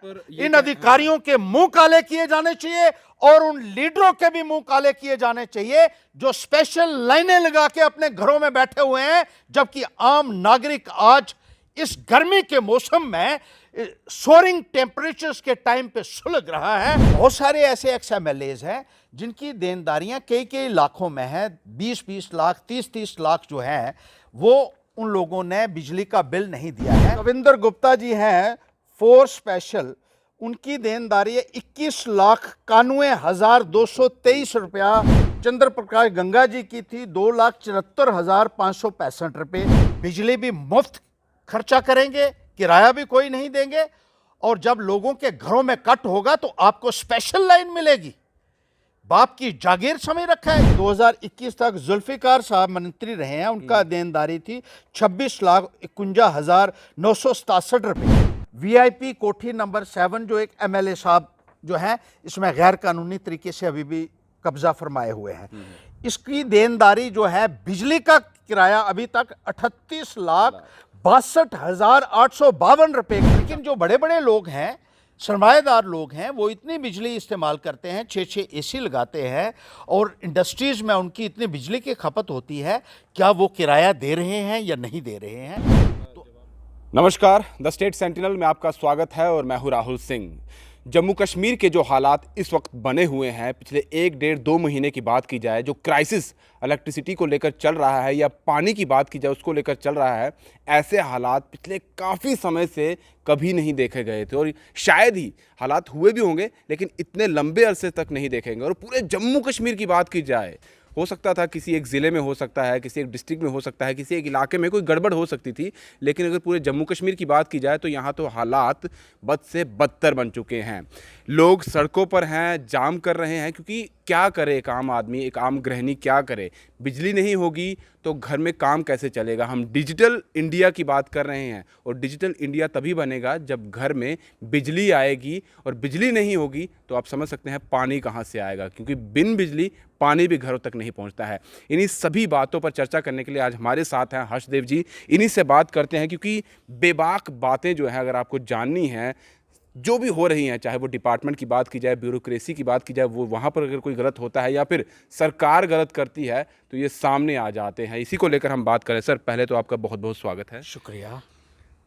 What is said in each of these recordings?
इन अधिकारियों के मुंह काले किए जाने चाहिए और उन लीडरों के भी मुंह काले किए जाने चाहिए जो स्पेशल लाइनें लगा के अपने घरों में बैठे हुए हैं, जबकि आम नागरिक आज इस गर्मी के मौसम में सोरिंग टेम्परेचर्स के टाइम पे सुलग रहा है। बहुत सारे ऐसे एक्सएमएलएज हैं जिनकी देनदारियां कई कई लाखों में है, 20-20 लाख, 30-30 लाख जो है वो उन लोगों ने बिजली का बिल नहीं दिया है। रविंदर गुप्ता जी हैं फोर्स स्पेशल, उनकी देनदारी है 21,91,223 रुपया। चंद्र प्रकाश गंगा जी की थी 2,74,565 रुपये। बिजली भी मुफ्त खर्चा करेंगे, किराया भी कोई नहीं देंगे, और जब लोगों के घरों में कट होगा तो आपको स्पेशल लाइन मिलेगी। बाप की जागीर समझ रखा है। 2021 तक जुल्फिकार साहब मंत्री रहे हैं, उनका देनदारी थी 26,51,967 रुपये। वीआईपी कोठी नंबर 7 जो एक एमएलए साहब जो है इसमें गैर कानूनी तरीके से अभी भी कब्जा फरमाए हुए हैं, इसकी देनदारी जो है बिजली का किराया अभी तक 38,62,852 रुपये। लेकिन जो बड़े बड़े लोग हैं, सरमाएदार लोग हैं, वो इतनी बिजली इस्तेमाल करते हैं, 6-6 एसी लगाते हैं, और इंडस्ट्रीज में उनकी इतनी बिजली की खपत होती है, क्या वो किराया दे रहे हैं या नहीं दे रहे हैं? नमस्कार, द स्टेट सेंटिनल में आपका स्वागत है और मैं हूं राहुल सिंह। जम्मू कश्मीर के जो हालात इस वक्त बने हुए हैं, पिछले 1-1.5-2 महीने की बात की जाए, जो क्राइसिस इलेक्ट्रिसिटी को लेकर चल रहा है या पानी की बात की जाए उसको लेकर चल रहा है, ऐसे हालात पिछले काफ़ी समय से कभी नहीं देखे गए थे। और शायद ही हालात हुए भी होंगे लेकिन इतने लंबे अरसे तक नहीं देखेंगे। और पूरे जम्मू कश्मीर की बात की जाए, हो सकता था किसी एक ज़िले में हो सकता है, किसी एक डिस्ट्रिक्ट में हो सकता है, किसी एक इलाके में कोई गड़बड़ हो सकती थी, लेकिन अगर पूरे जम्मू कश्मीर की बात की जाए तो यहाँ तो हालात बद से बदतर बन चुके हैं। लोग सड़कों पर हैं, जाम कर रहे हैं, क्योंकि क्या करे एक आम आदमी, एक आम गृहिणी क्या करे? बिजली नहीं होगी तो घर में काम कैसे चलेगा? हम डिजिटल इंडिया की बात कर रहे हैं, और डिजिटल इंडिया तभी बनेगा जब घर में बिजली आएगी, और बिजली नहीं होगी तो आप समझ सकते हैं पानी कहाँ से आएगा, क्योंकि बिन बिजली पानी भी घरों तक नहीं पहुंचता है। इन्हीं सभी बातों पर चर्चा करने के लिए आज हमारे साथ हैं हर्षदेव जी। इन्हीं से बात करते हैं, क्योंकि बेबाक बातें जो हैं अगर आपको जाननी हैं, जो भी हो रही हैं, चाहे वो डिपार्टमेंट की बात की जाए, ब्यूरोक्रेसी की बात की जाए, वो वहाँ पर अगर कोई गलत होता है या फिर सरकार गलत करती है तो ये सामने आ जाते हैं। इसी को लेकर हम बात करें। सर, पहले तो आपका बहुत बहुत स्वागत है। शुक्रिया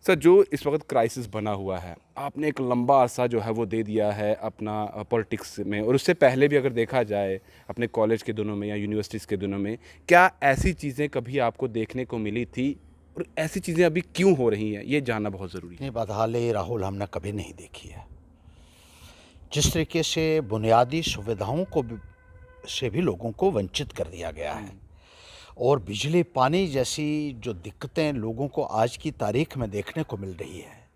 सर। जो इस वक्त क्राइसिस बना हुआ है, आपने एक लंबा अरसा जो है वो दे दिया है अपना पॉलिटिक्स में, और उससे पहले भी अगर देखा जाए अपने कॉलेज के दिनों में या यूनिवर्सिटीज़ के दिनों में, क्या ऐसी चीज़ें कभी आपको देखने को मिली थी, और ऐसी चीज़ें अभी क्यों हो रही हैं, ये जानना बहुत ज़रूरी है। ये बदहाली राहुल हमने कभी नहीं देखी है। जिस तरीके से बुनियादी सुविधाओं को से भी लोगों को वंचित कर दिया गया है, और बिजली पानी जैसी जो दिक्कतें लोगों को आज की तारीख में देखने को मिल रही है,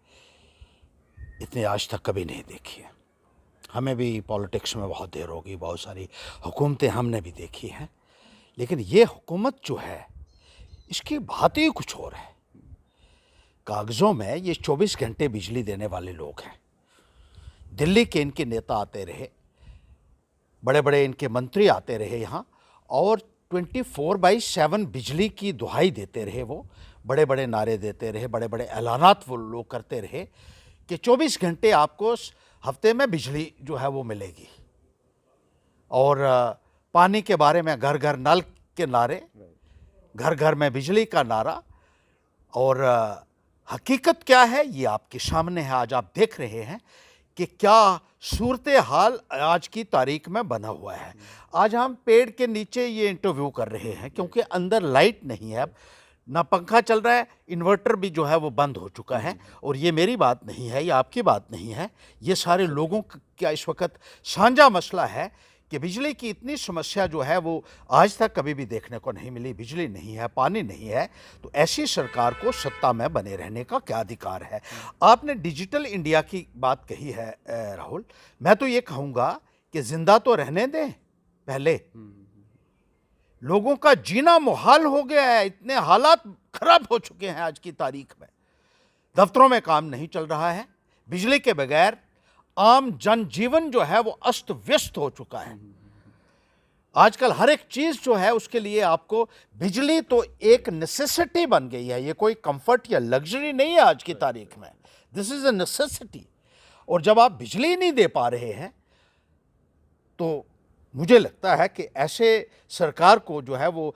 इतनी आज तक कभी नहीं देखी है। हमें भी पॉलिटिक्स में बहुत देर होगी, बहुत सारी हुकूमतें हमने भी देखी हैं, लेकिन ये हुकूमत जो है इसकी बात ही कुछ और है। कागज़ों में ये 24 घंटे बिजली देने वाले लोग हैं। दिल्ली के इनके नेता आते रहे, बड़े बड़े इनके मंत्री आते रहे यहाँ, और 24/7 बिजली की दुहाई देते रहे। वो बड़े बड़े नारे देते रहे, बड़े बड़े ऐलानात वो लोग करते रहे कि 24 घंटे आपको हफ्ते में बिजली जो है वो मिलेगी। और पानी के बारे में घर घर नल के नारे, घर घर में बिजली का नारा, और हकीकत क्या है ये आपके सामने है। आज आप देख रहे हैं कि क्या सूरत हाल आज की तारीख में बना हुआ है। आज हम पेड़ के नीचे ये इंटरव्यू कर रहे हैं क्योंकि अंदर लाइट नहीं है, अब ना पंखा चल रहा है, इन्वर्टर भी जो है वो बंद हो चुका है। और ये मेरी बात नहीं है, ये आपकी बात नहीं है, ये सारे लोगों का इस वक्त साझा मसला है कि बिजली की इतनी समस्या जो है वो आज तक कभी भी देखने को नहीं मिली। बिजली नहीं है, पानी नहीं है, तो ऐसी सरकार को सत्ता में बने रहने का क्या अधिकार है? आपने डिजिटल इंडिया की बात कही है राहुल, मैं तो ये कहूँगा कि जिंदा तो रहने दें पहले। लोगों का जीना मुहाल हो गया है, इतने हालात खराब हो चुके हैं आज की तारीख में। दफ्तरों में काम नहीं चल रहा है, बिजली के बगैर आम जनजीवन जो है वो अस्त व्यस्त हो चुका है। आजकल हर एक चीज जो है उसके लिए आपको बिजली तो एक नेसेसिटी बन गई है। ये कोई कंफर्ट या लग्जरी नहीं है आज की तारीख में, दिस इज अ नेसेसिटी। और जब आप बिजली नहीं दे पा रहे हैं तो मुझे लगता है कि ऐसे सरकार को जो है वो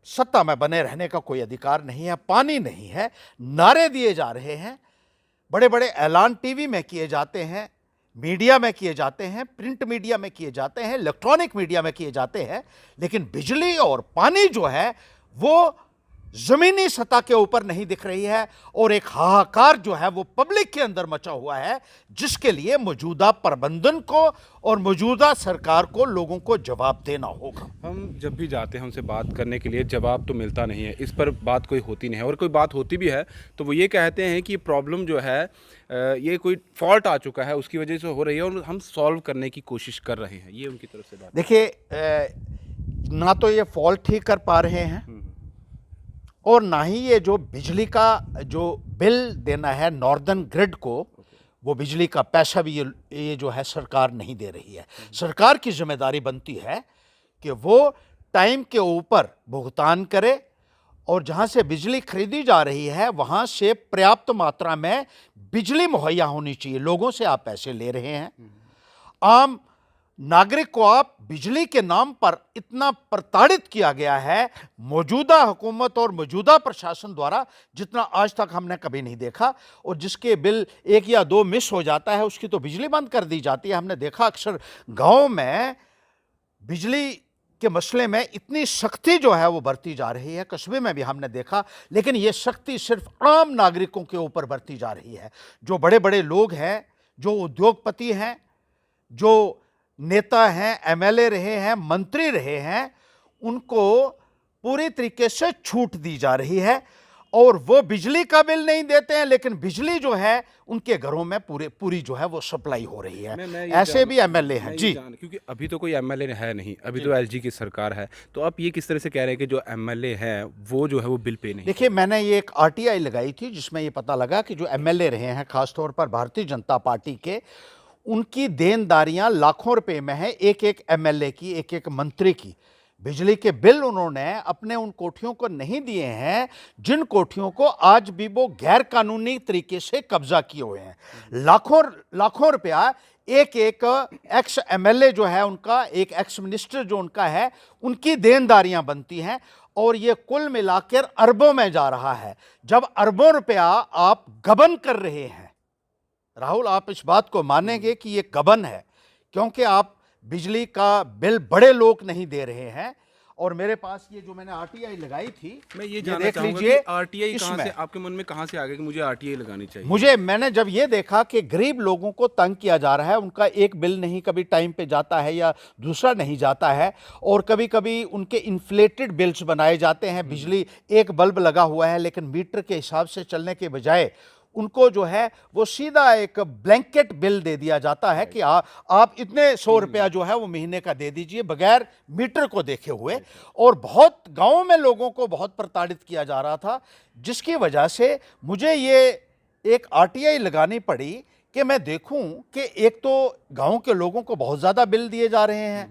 सत्ता में बने रहने का कोई अधिकार नहीं है। पानी नहीं है, नारे दिए जा रहे हैं, बड़े बड़े ऐलान टीवी में किए जाते हैं, मीडिया में किए जाते हैं, प्रिंट मीडिया में किए जाते हैं, इलेक्ट्रॉनिक मीडिया में किए जाते हैं, लेकिन बिजली और पानी जो है वो जमीनी सतह के ऊपर नहीं दिख रही है। और एक हाहाकार जो है वो पब्लिक के अंदर मचा हुआ है, जिसके लिए मौजूदा प्रबंधन को और मौजूदा सरकार को लोगों को जवाब देना होगा। हम जब भी जाते हैं उनसे बात करने के लिए जवाब तो मिलता नहीं है, इस पर बात कोई होती नहीं है, और कोई बात होती भी है तो वो ये कहते हैं कि प्रॉब्लम जो है ये कोई फॉल्ट आ चुका है, उसकी वजह से हो रही है और हम सॉल्व करने की कोशिश कर रहे हैं। ये उनकी तरफ से बात। देखिए, ना तो ये फॉल्ट ठीक कर पा रहे हैं और ना ही ये जो बिजली का जो बिल देना है नॉर्दर्न ग्रिड को, वो बिजली का पैसा भी ये जो है सरकार नहीं दे रही है। सरकार की जिम्मेदारी बनती है कि वो टाइम के ऊपर भुगतान करे और जहाँ से बिजली खरीदी जा रही है वहाँ से पर्याप्त मात्रा में बिजली मुहैया होनी चाहिए। लोगों से आप पैसे ले रहे हैं, आम नागरिक को आप बिजली के नाम पर इतना प्रताड़ित किया गया है मौजूदा हुकूमत और मौजूदा प्रशासन द्वारा, जितना आज तक हमने कभी नहीं देखा। और जिसके बिल 1 या 2 मिस हो जाता है उसकी तो बिजली बंद कर दी जाती है। हमने देखा अक्सर गांव में बिजली के मसले में इतनी सख्ती जो है वो बरती जा रही है, कस्बे में भी हमने देखा, लेकिन ये सख्ती सिर्फ आम नागरिकों के ऊपर बरती जा रही है। जो बड़े बड़े लोग हैं, जो उद्योगपति हैं, जो नेता हैं, एमएलए रहे हैं, मंत्री रहे हैं, उनको पूरी तरीके से छूट दी जा रही है और वो बिजली का बिल नहीं देते हैं, लेकिन बिजली जो है उनके घरों में पूरी जो है वो सप्लाई हो रही है। ऐसे भी एमएलए हैं जी, क्योंकि अभी तो कोई एमएलए है नहीं, अभी तो एलजी की सरकार है, तो आप ये किस तरह से कह रहे हैं कि जो एमएलए हैं वो जो है वो बिल पे नहीं? देखिए, मैंने ये एक आरटीआई लगाई थी जिसमें ये पता लगा कि जो एमएलए रहे हैं, खासतौर पर भारतीय जनता पार्टी के, उनकी देनदारियां लाखों रुपए में है, एक एक एमएलए की, एक एक मंत्री की। बिजली के बिल उन्होंने अपने उन कोठियों को नहीं दिए हैं जिन कोठियों को आज भी वो गैर कानूनी तरीके से कब्जा किए हुए हैं। लाखों रुपया एक एक एक्स एमएलए जो है उनका, एक एक्स मिनिस्टर जो उनका है, उनकी देनदारियां बनती हैं और ये कुल मिलाकर अरबों में जा रहा है। जब अरबों रुपया आप गबन कर रहे हैं, राहुल, आप इस बात को मानेंगे कि ये गबन है, क्योंकि आप बिजली का बिल बड़े लोग नहीं दे रहे हैं। और मेरे पास ये जो मैंने आरटीआई लगाई थी, मैं ये जानना चाहूंगा कि आरटीआई कहां से आपके मन में कहां से आ गया कि मुझे आरटीआई लगानी चाहिए? मैंने जब ये देखा कि गरीब लोगों को तंग किया जा रहा है, उनका एक बिल नहीं कभी टाइम पे जाता है या दूसरा नहीं जाता है, और कभी कभी उनके इन्फ्लेटेड बिल्स बनाए जाते हैं। बिजली एक बल्ब लगा हुआ है लेकिन मीटर के हिसाब से चलने के बजाय उनको जो है वो सीधा एक ब्लैंकेट बिल दे दिया जाता है कि आप इतने 100 रुपया जो है वो महीने का दे दीजिए बगैर मीटर को देखे हुए। और बहुत गांवों में लोगों को बहुत प्रताड़ित किया जा रहा था, जिसकी वजह से मुझे ये एक आरटीआई लगानी पड़ी कि मैं देखूं कि एक तो गांव के लोगों को बहुत ज़्यादा बिल दिए जा रहे हैं,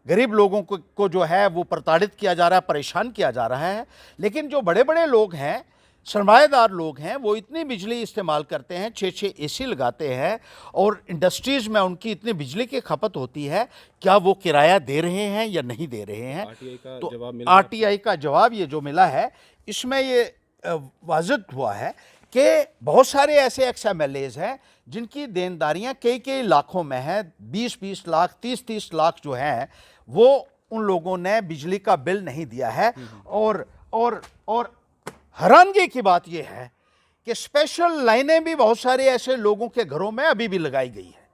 गरीब लोगों को जो है वो प्रताड़ित किया जा रहा है, परेशान किया जा रहा है, लेकिन जो बड़े बड़े लोग हैं, सरमाएदार लोग हैं, वो इतनी बिजली इस्तेमाल करते हैं, 6-6 एसी लगाते हैं और इंडस्ट्रीज़ में उनकी इतनी बिजली की खपत होती है, क्या वो किराया दे रहे हैं या नहीं दे रहे हैं? तो आरटीआई का जवाब ये जो मिला है, इसमें ये वाज़िह हुआ है कि बहुत सारे ऐसे एक्स-एमएलएज़ हैं जिनकी देनदारियां कई लाखों में हैं, 20-20 लाख, 30-30 लाख जो हैं, वो उन लोगों ने बिजली का बिल नहीं दिया है। और हैरानगी की बात यह है कि स्पेशल लाइनें भी बहुत सारे ऐसे लोगों के घरों में अभी भी लगाई गई है।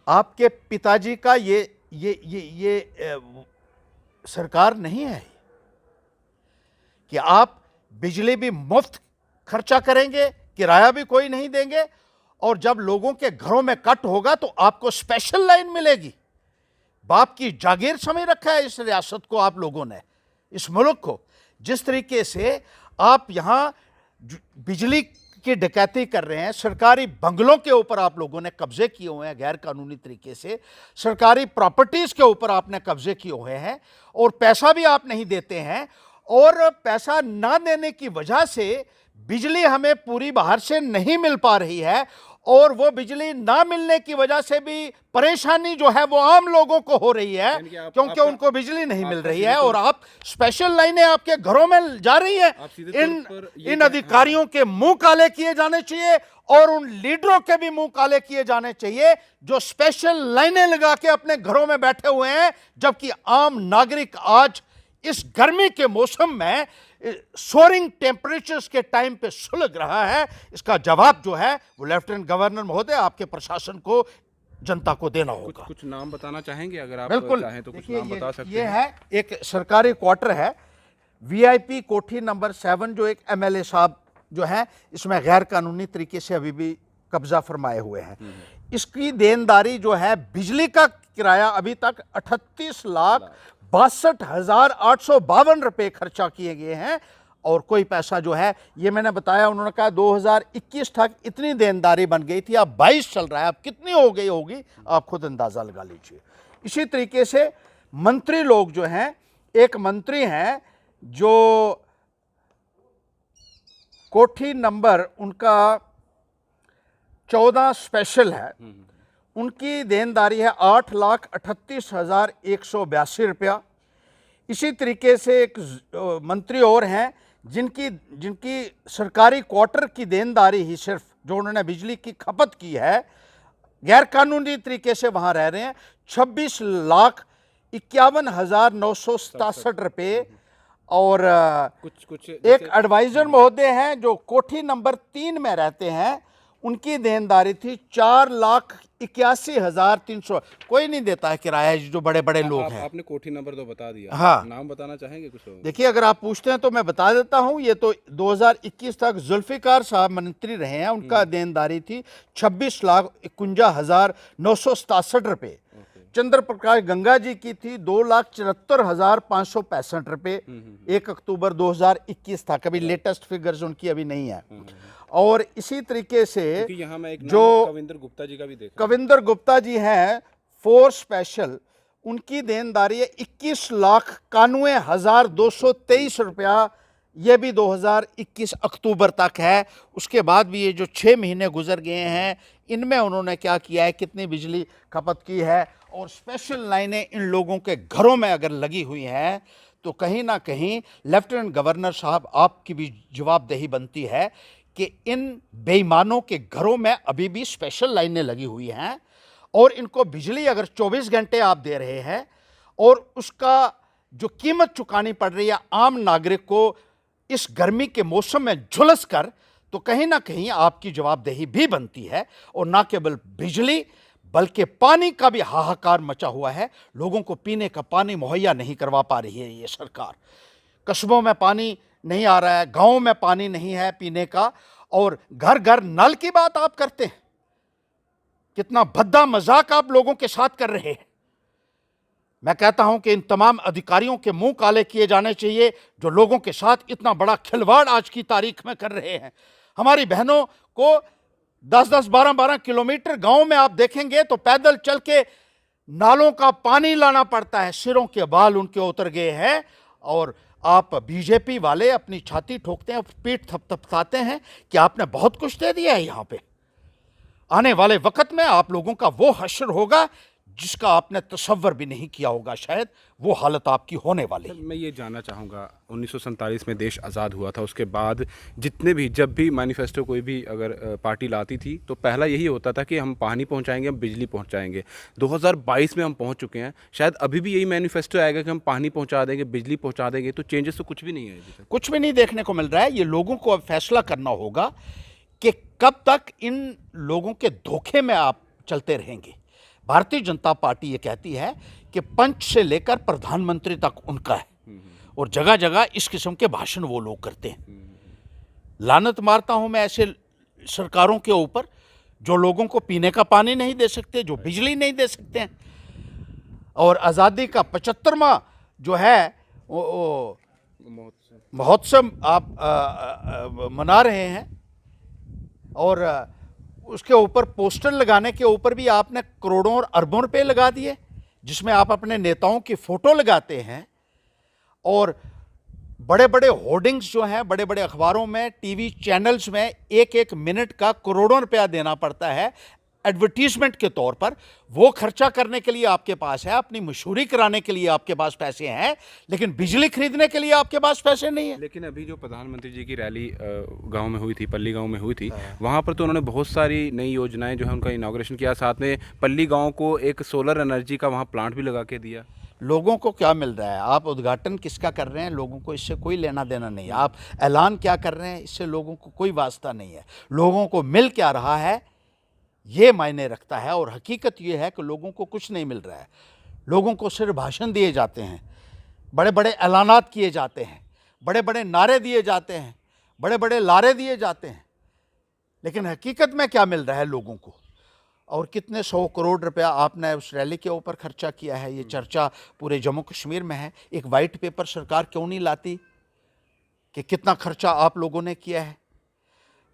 आपके पिताजी का ये सरकार नहीं है कि आप बिजली भी मुफ्त खर्चा करेंगे, किराया भी कोई नहीं देंगे, और जब लोगों के घरों में कट होगा तो आपको स्पेशल लाइन मिलेगी। बाप की जागीर समझ रखा है इस रियासत को आप लोगों ने, इस मुल्क को। जिस तरीके से आप यहाँ बिजली की डकैती कर रहे हैं, सरकारी बंगलों के ऊपर आप लोगों ने कब्जे किए हुए हैं गैर कानूनी तरीके से, सरकारी प्रॉपर्टीज़ के ऊपर आपने कब्जे किए हुए हैं और पैसा भी आप नहीं देते हैं, और पैसा ना देने की वजह से बिजली हमें पूरी बाहर से नहीं मिल पा रही है और वो बिजली ना मिलने की वजह से भी परेशानी जो है वो आम लोगों को हो रही है, क्योंकि उनको बिजली नहीं मिल रही है। और आप स्पेशल लाइनें आपके घरों में जा रही है। इन अधिकारियों के मुंह काले किए जाने चाहिए और उन लीडरों के भी मुंह काले किए जाने चाहिए जो स्पेशल लाइनें लगा के अपने घरों में बैठे हुए हैं, जबकि आम नागरिक आज इस गर्मी के मौसम में सोरिंग टेम्परेचर्स के टाइम पे सुलग रहा है। इसका जवाब जो है वो लेफ्टिनेंट गवर्नर महोदय आपके प्रशासन को, जनता को देना होगा। कुछ नाम बताना चाहेंगे अगर आप बिल्कुल चाहें तो कुछ नाम बता सकते ये हैं। है एक सरकारी क्वार्टर है, वीआईपी कोठी नंबर 7, जो एक एमएलए साहब जो है इसमें गैर कानूनी तरीके से अभी भी कब्जा फरमाए हुए हैं। इसकी देनदारी जो है, बिजली का किराया अभी तक 38,62,852 रुपए खर्चा किए गए हैं और कोई पैसा जो है, ये मैंने बताया, उन्होंने कहा 2021 तक इतनी देनदारी बन गई थी, अब 22 चल रहा है, अब कितनी हो गई होगी आप खुद अंदाजा लगा लीजिए। इसी तरीके से मंत्री लोग जो हैं, एक मंत्री हैं जो कोठी नंबर उनका 14 स्पेशल है, उनकी देनदारी है 8,38,182 रुपया। इसी तरीके से एक मंत्री और हैं जिनकी सरकारी क्वार्टर की देनदारी ही सिर्फ, जो उन्होंने बिजली की खपत की है, गैर कानूनी तरीके से वहां रह रहे हैं, 26,51,967 रुपये। और कुछ एक एडवाइजर महोदय हैं जो कोठी नंबर 3 में रहते हैं, उनकी देनदारी थी 4,81,300। कोई नहीं देता है किराया, जो बड़े बड़े लोग हैं। आपने कोठी नंबर तो बता दिया, हाँ, नाम बताना चाहेंगे कुछ? देखिए, अगर आप पूछते हैं तो मैं बता देता हूं। ये तो 2021 तक जुल्फिकार साहब मंत्री रहे हैं, उनका देनदारी थी 26,51,967 रुपये। चंद्र प्रकाश गंगा जी की थी 2,74,565 रुपये। 1 अक्टूबर 2021 था, कभी लेटेस्ट फिगर्स उनकी अभी नहीं है। और इसी तरीके से यहाँ मैं एक जो कविंदर गुप्ता जी का भी देखा, कविंदर गुप्ता जी हैं 4 स्पेशल, उनकी देनदारी है 21,91,223 रुपया। ये भी 2021 अक्टूबर तक है। उसके बाद भी ये जो 6 महीने गुजर गए हैं, इनमें उन्होंने क्या किया है, कितनी बिजली खपत की है। और स्पेशल लाइनें इन लोगों के घरों में अगर लगी हुई हैं तो कहीं ना कहीं लेफ्टिनेंट गवर्नर साहब आपकी भी जवाबदेही बनती है कि इन बेईमानों के घरों में अभी भी स्पेशल लाइनें लगी हुई हैं और इनको बिजली अगर 24 घंटे आप दे रहे हैं और उसका जो कीमत चुकानी पड़ रही है आम नागरिक को इस गर्मी के मौसम में झुलस कर, तो कहीं ना कहीं आपकी जवाबदेही भी बनती है। और ना केवल बिजली बल्कि पानी का भी हाहाकार मचा हुआ है। लोगों को पीने का पानी मुहैया नहीं करवा पा रही है ये सरकार। कस्बों में पानी नहीं आ रहा है, गांवों में पानी नहीं है पीने का, और घर घर नल की बात आप करते हैं। कितना भद्दा मजाक आप लोगों के साथ कर रहे हैं। मैं कहता हूं कि इन तमाम अधिकारियों के मुंह काले किए जाने चाहिए जो लोगों के साथ इतना बड़ा खिलवाड़ आज की तारीख में कर रहे हैं। हमारी बहनों को 10-10, 12-12 किलोमीटर गांव में आप देखेंगे तो पैदल चल के नालों का पानी लाना पड़ता है, सिरों के बाल उनके उतर गए हैं। और आप बीजेपी वाले अपनी छाती ठोकते हैं, पीठ थपथपाते हैं कि आपने बहुत कुछ दे दिया है। यहां पे आने वाले वक्त में आप लोगों का वो हश्र होगा जिसका आपने तसव्वुर भी नहीं किया होगा, शायद वो हालत आपकी होने वाली है। मैं ये जानना चाहूँगा, 1947 में देश आज़ाद हुआ था, उसके बाद जितने भी, जब भी मैनिफेस्टो कोई भी अगर पार्टी लाती थी तो पहला यही होता था कि हम पानी पहुंचाएंगे, हम बिजली पहुंचाएंगे। 2022 में हम पहुंच चुके हैं, शायद अभी भी यही मैनिफेस्टो आएगा कि हम पानी पहुंचा देंगे, बिजली पहुंचा देंगे, तो चेंजेस तो कुछ भी नहीं है। कुछ भी नहीं देखने को मिल रहा है। ये लोगों को अब फैसला करना होगा कि कब तक इन लोगों के धोखे में आप चलते रहेंगे। भारतीय जनता पार्टी ये कहती है कि पंच से लेकर प्रधानमंत्री तक उनका है और जगह जगह इस किस्म के भाषण वो लोग करते हैं। लानत मारता हूं मैं ऐसे सरकारों के ऊपर जो लोगों को पीने का पानी नहीं दे सकते, जो बिजली नहीं दे सकते हैं। और आज़ादी का 75वां जो है वो महोत्सव आप मना रहे हैं और उसके ऊपर पोस्टर लगाने के ऊपर भी आपने करोड़ों और अरबों रुपए लगा दिए, जिसमें आप अपने नेताओं की फोटो लगाते हैं और बड़े बड़े होर्डिंग्स जो हैं, बड़े बड़े अखबारों में, टीवी चैनल्स में एक एक मिनट का करोड़ों रुपया देना पड़ता है एडवर्टीजमेंट के तौर पर। वो खर्चा करने के लिए आपके पास है, अपनी मशहूरी कराने के लिए आपके पास पैसे हैं, लेकिन बिजली खरीदने के लिए आपके पास पैसे नहीं है। लेकिन अभी जो प्रधानमंत्री जी की रैली गांव में हुई थी, पल्ली गांव में हुई थी, वहां पर तो उन्होंने बहुत सारी नई योजनाएं जो है उनका इनॉग्रेशन किया, साथ में पल्ली गांव को एक सोलर एनर्जी का वहां प्लांट भी लगा के दिया। लोगों को क्या मिल रहा है? आप उद्घाटन किसका कर रहे हैं, लोगों को इससे कोई लेना देना नहीं है। आप ऐलान क्या कर रहे हैं, इससे लोगों को कोई वास्ता नहीं है। लोगों को मिल क्या रहा है ये मायने रखता है, और हकीकत ये है कि लोगों को कुछ नहीं मिल रहा है। लोगों को सिर्फ भाषण दिए जाते हैं, बड़े बड़े ऐलानात किए जाते हैं, बड़े बड़े नारे दिए जाते हैं, बड़े बड़े लारे दिए जाते हैं, लेकिन हकीकत में क्या मिल रहा है लोगों को? और कितने 100 करोड़ रुपया आपने उस रैली के ऊपर खर्चा किया है, ये चर्चा पूरे जम्मू कश्मीर में है। एक वाइट पेपर सरकार क्यों नहीं लाती कि कितना खर्चा आप लोगों ने किया है?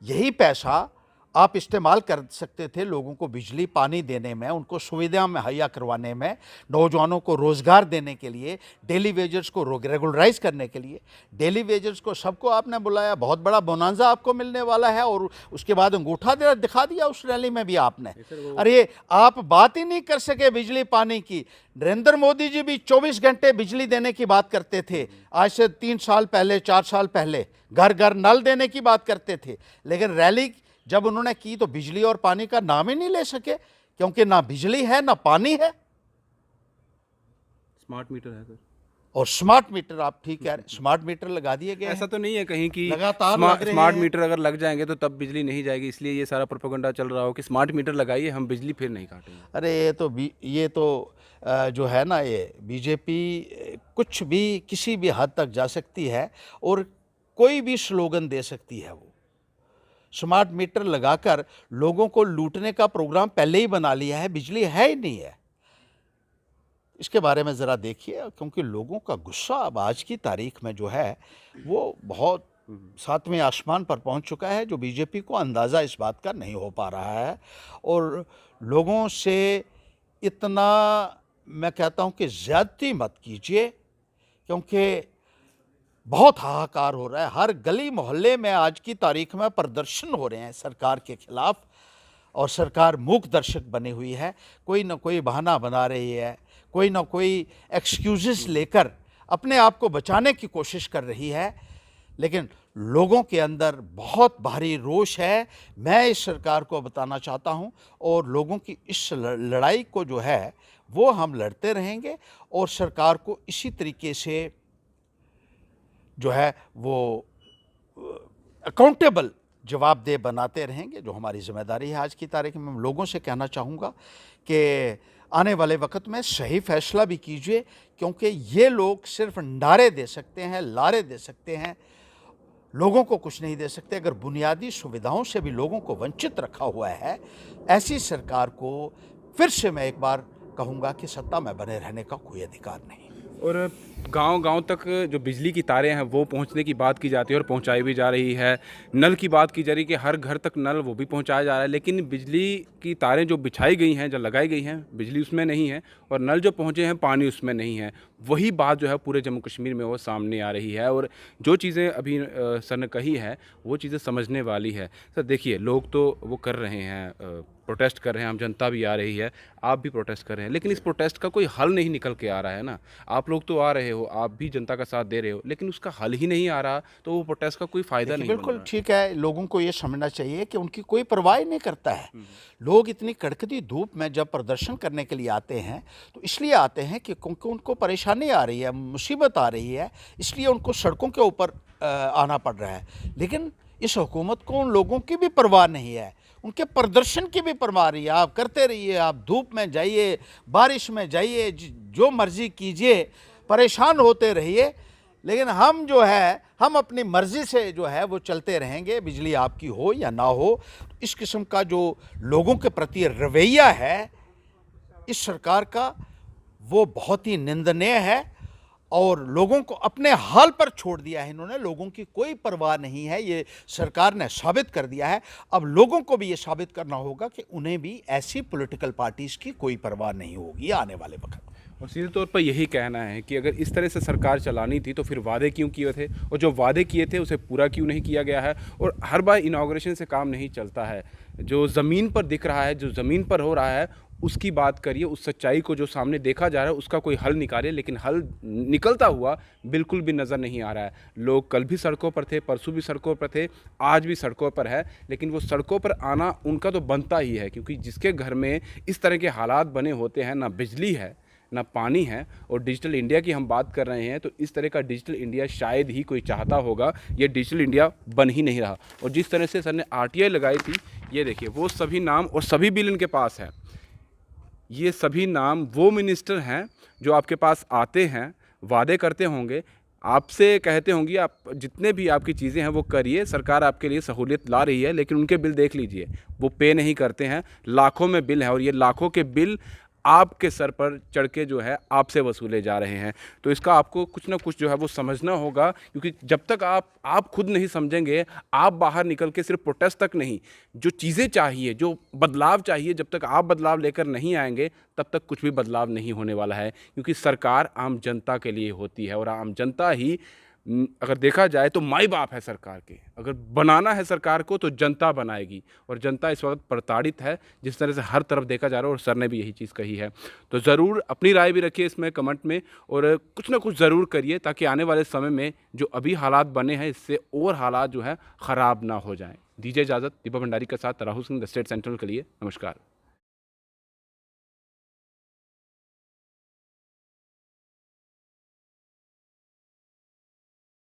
यही पैसा आप इस्तेमाल कर सकते थे लोगों को बिजली पानी देने में, उनको सुविधा मुहैया करवाने में, नौजवानों को रोज़गार देने के लिए, डेली वेजर्स को रेगुलराइज करने के लिए। डेली वेजर्स को सबको आपने बुलाया, बहुत बड़ा बोनांजा आपको मिलने वाला है, और उसके बाद अंगूठा दिखा दिया उस रैली में भी आपने। अरे आप बात ही नहीं कर सके बिजली पानी की। नरेंद्र मोदी जी भी 24 घंटे बिजली देने की बात करते थे, आज से 3 साल पहले, 4 साल पहले घर घर नल देने की बात करते थे, लेकिन रैली जब उन्होंने की तो बिजली और पानी का नाम ही नहीं ले सके, क्योंकि ना बिजली है ना पानी है। स्मार्ट मीटर है सर, और स्मार्ट मीटर, आप ठीक कह रहे हैं, स्मार्ट मीटर लगा दिए गए। ऐसा तो नहीं है कहीं कि लगातार स्मार्ट मीटर अगर लग जाएंगे तो तब बिजली नहीं जाएगी, इसलिए ये सारा प्रोपेगेंडा चल रहा हो कि स्मार्ट मीटर लगाइए, हम बिजली फिर नहीं काटेंगे। अरे ये तो जो है ना, ये बीजेपी कुछ भी किसी भी हद तक जा सकती है और कोई भी स्लोगन दे सकती है। वो स्मार्ट मीटर लगाकर लोगों को लूटने का प्रोग्राम पहले ही बना लिया है, बिजली है ही नहीं है। इसके बारे में ज़रा देखिए, क्योंकि लोगों का गुस्सा अब आज की तारीख में जो है वो बहुत 7वें आसमान पर पहुंच चुका है, जो बीजेपी को अंदाज़ा इस बात का नहीं हो पा रहा है। और लोगों से इतना, मैं कहता हूं कि ज़्यादती मत कीजिए, क्योंकि बहुत हाहाकार हो रहा है। हर गली मोहल्ले में आज की तारीख में प्रदर्शन हो रहे हैं सरकार के खिलाफ, और सरकार मूक दर्शक बनी हुई है। कोई ना कोई बहाना बना रही है, कोई ना कोई एक्सक्यूज़ेस लेकर अपने आप को बचाने की कोशिश कर रही है, लेकिन लोगों के अंदर बहुत भारी रोष है। मैं इस सरकार को बताना चाहता हूं, और लोगों की इस लड़ाई को जो है वो हम लड़ते रहेंगे, और सरकार को इसी तरीके से जो है वो अकाउंटेबल, जवाबदेह बनाते रहेंगे, जो हमारी जिम्मेदारी है। आज की तारीख में मैं लोगों से कहना चाहूँगा कि आने वाले वक्त में सही फैसला भी कीजिए, क्योंकि ये लोग सिर्फ नारे दे सकते हैं, लारे दे सकते हैं, लोगों को कुछ नहीं दे सकते। अगर बुनियादी सुविधाओं से भी लोगों को वंचित रखा हुआ है, ऐसी सरकार को फिर से मैं एक बार कहूँगा कि सत्ता में बने रहने का कोई अधिकार नहीं। और गांव-गांव तक जो बिजली की तारें हैं वो पहुंचने की बात की जाती है और पहुंचाई भी जा रही है। नल की बात की जा रही है कि हर घर तक नल वो भी पहुंचाया जा रहा है, लेकिन बिजली की तारें जो बिछाई गई हैं, जो लगाई गई हैं, बिजली उसमें नहीं है, और नल जो पहुंचे हैं पानी उसमें नहीं है। वही बात जो है पूरे जम्मू कश्मीर में वो सामने आ रही है, और जो चीज़ें अभी सर ने कही है वो चीज़ें समझने वाली है। सर देखिए, लोग तो वो कर रहे हैं, प्रोटेस्ट कर रहे हैं, आम जनता भी आ रही है, आप भी प्रोटेस्ट कर रहे हैं, लेकिन इस प्रोटेस्ट का कोई हल नहीं निकल के आ रहा है ना। आप लोग तो आ रहे हो, आप भी जनता का साथ दे रहे हो, लेकिन उसका हल ही नहीं आ रहा, तो वो प्रोटेस्ट का कोई फ़ायदा नहीं। बिल्कुल ठीक है, लोगों को ये समझना चाहिए कि उनकी कोई परवाह नहीं करता है। लोग इतनी कड़कती धूप में जब प्रदर्शन करने के लिए आते हैं तो इसलिए आते हैं कि क्योंकि उनको परेशानी आ रही है, मुसीबत आ रही है, इसलिए उनको सड़कों के ऊपर आना पड़ रहा है। लेकिन इस हुकूमत को उन लोगों की भी परवाह नहीं है, उनके प्रदर्शन की भी परवाह रही है। आप करते रहिए, आप धूप में जाइए, बारिश में जाइए, जो मर्जी कीजिए, परेशान होते रहिए, लेकिन हम जो है हम अपनी मर्ज़ी से जो है वो चलते रहेंगे, बिजली आपकी हो या ना हो। इस किस्म का जो लोगों के प्रति रवैया है इस सरकार का, वो बहुत ही निंदनीय है, और लोगों को अपने हाल पर छोड़ दिया है इन्होंने। लोगों की कोई परवाह नहीं है, ये सरकार ने साबित कर दिया है। अब लोगों को भी ये साबित करना होगा कि उन्हें भी ऐसी पॉलिटिकल पार्टीज़ की कोई परवाह नहीं होगी आने वाले वक्त। और सीधे तौर पर यही कहना है कि अगर इस तरह से सरकार चलानी थी तो फिर वादे क्यों किए थे, और जो वादे किए थे उसे पूरा क्यों नहीं किया गया है। और हर बार इनाग्रेशन से काम नहीं चलता है, जो ज़मीन पर दिख रहा है, जो ज़मीन पर हो रहा है उसकी बात करिए, उस सच्चाई को जो सामने देखा जा रहा है उसका कोई हल निकालिए, लेकिन हल निकलता हुआ बिल्कुल भी नज़र नहीं आ रहा है। लोग कल भी सड़कों पर थे, परसों भी सड़कों पर थे, आज भी सड़कों पर है, लेकिन वो सड़कों पर आना उनका तो बनता ही है, क्योंकि जिसके घर में इस तरह के हालात बने होते हैं, ना बिजली है ना पानी है, और डिजिटल इंडिया की हम बात कर रहे हैं, तो इस तरह का डिजिटल इंडिया शायद ही कोई चाहता होगा। ये डिजिटल इंडिया बन ही नहीं रहा। और जिस तरह से सर ने आरटीआई लगाई थी, ये देखिए वो सभी नाम और सभी बिल इनके पास है। ये सभी नाम वो मिनिस्टर हैं जो आपके पास आते हैं, वादे करते होंगे, आपसे कहते होंगे आप जितने भी आपकी चीज़ें हैं वो करिए, सरकार आपके लिए सहूलियत ला रही है, लेकिन उनके बिल देख लीजिए, वो पे नहीं करते हैं। लाखों में बिल है, और ये लाखों के बिल आपके सर पर चढ़ के जो है आपसे वसूले जा रहे हैं। तो इसका आपको कुछ ना कुछ जो है वो समझना होगा, क्योंकि जब तक आप खुद नहीं समझेंगे, आप बाहर निकल के सिर्फ प्रोटेस्ट तक नहीं, जो चीज़ें चाहिए, जो बदलाव चाहिए, जब तक आप बदलाव लेकर नहीं आएंगे तब तक कुछ भी बदलाव नहीं होने वाला है। क्योंकि सरकार आम जनता के लिए होती है, और आम जनता ही अगर देखा जाए तो माई बाप है सरकार के। अगर बनाना है सरकार को तो जनता बनाएगी, और जनता इस वक्त प्रताड़ित है जिस तरह से हर तरफ देखा जा रहा है, और सर ने भी यही चीज़ कही है। तो ज़रूर अपनी राय भी रखिए इसमें कमेंट में, और कुछ ना कुछ ज़रूर करिए, ताकि आने वाले समय में जो अभी हालात बने हैं इससे और हालात जो है ख़राब ना हो जाएँ। दीजिए इजाज़त। दीपक भंडारी के साथ Rahul Singh, the state central के लिए। नमस्कार।